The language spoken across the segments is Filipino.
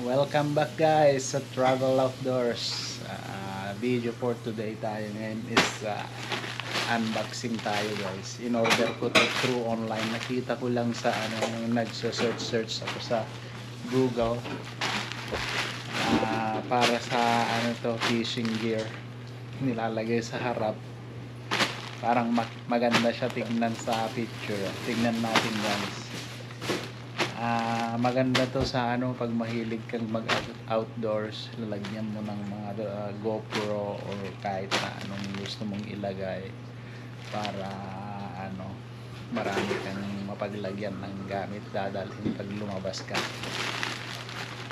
Welcome back guys sa Travel Outdoors. Video for today tayo ngayon is unboxing tayo guys. In order ko to through online. Nakita ko lang sa nagse-search ako sa Google para sa fishing gear. Nilalagay sa harap. Parang maganda siya tignan sa picture. Tignan natin guys. Maganda to sa pag mahilig kang mag outdoors, lalagyan mo ng mga GoPro or kahit na anong gusto mong ilagay para marami kang mapaglagyan ng gamit dadalhin pag lumabas ka.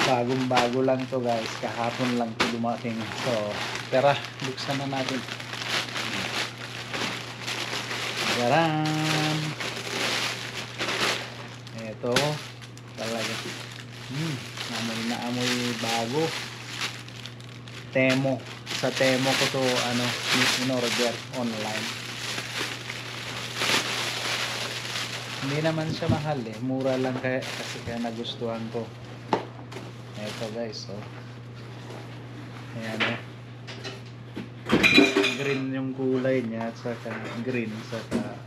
Bagong bago lang to guys, kahapon lang to dumating. So tara, buksan na natin. Taran! Ito talaga amoy na amoy bago. Temo, sa Temo ko to in-order online. Hindi naman siya mahal mura lang kasi nagustuhan ko. Ito guys, ayan green yung kulay niya at saka green saka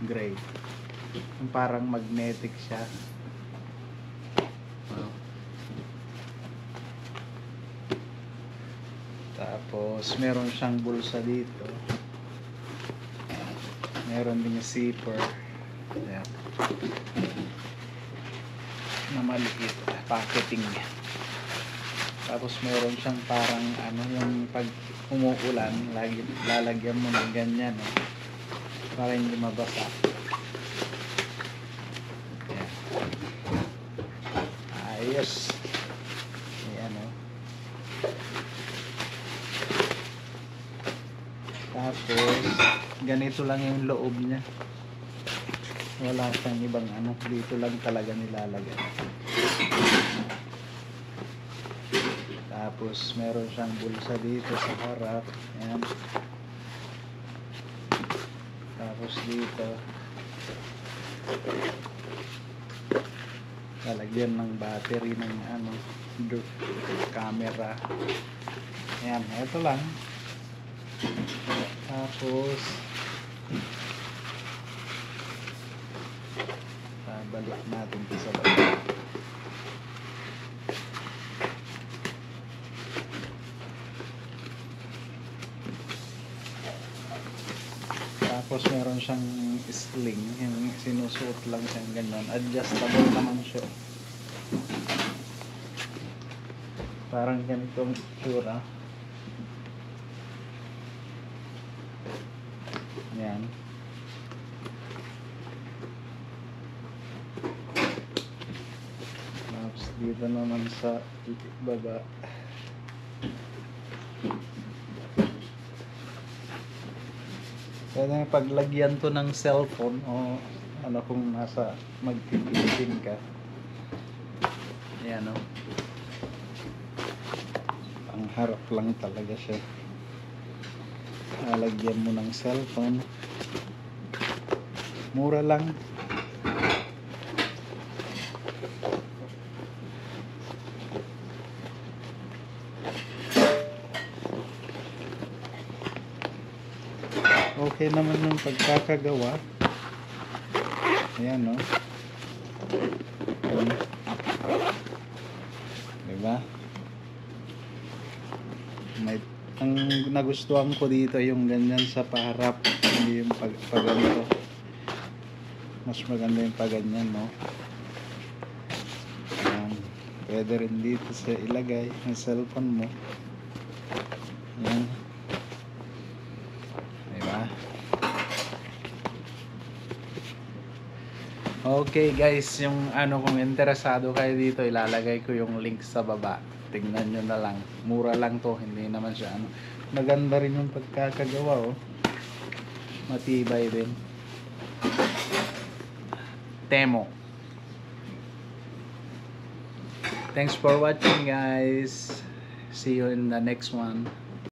gray. Parang magnetic siya. Tapos meron siyang bulsa dito. Meron din yung zipper. Ayan. Na maliit packeting niya. Tapos meron siyang parang yung pag umuulan lalagyan mo ng ganyan para hindi mabasa. Ayos. Ayan Tapos ganito lang yung loob niya. Wala siyang ibang dito lang talaga nilalagay. Tapos meron siyang bulsa dito sa harap. Ayan. Tapos dito lalagyan ng battery ng camera. Ayan, ito lang. Tapos balik natin ito sa baba. Tapos meron siyang sling, yung sinusuot lang siyang ganun. Adjustable naman siya. Parang ganitong itsura. Yan. Tapos dito naman sa baba. Pwede paglagyan to ng cellphone o kung nasa magpipilitin ka. Ayan ang harap lang talaga siya. Lalagyan mo ng cellphone. Mura lang. Okay naman yung pagkakagawa. Ayan diba? Ang nagustuhan ko dito yung ganyan sa paharap, hindi yung pagganito. Mas maganda yung pagganyan Ayan. Pwede rin dito sa ilagay ng cellphone mo. Ayan. Okay guys, yung kung interesado kayo dito, ilalagay ko yung link sa baba. Tingnan nyo na lang. Mura lang to, hindi naman siya maganda rin yung pagkakagawa Matibay din. Temo. Thanks for watching guys. See you in the next one.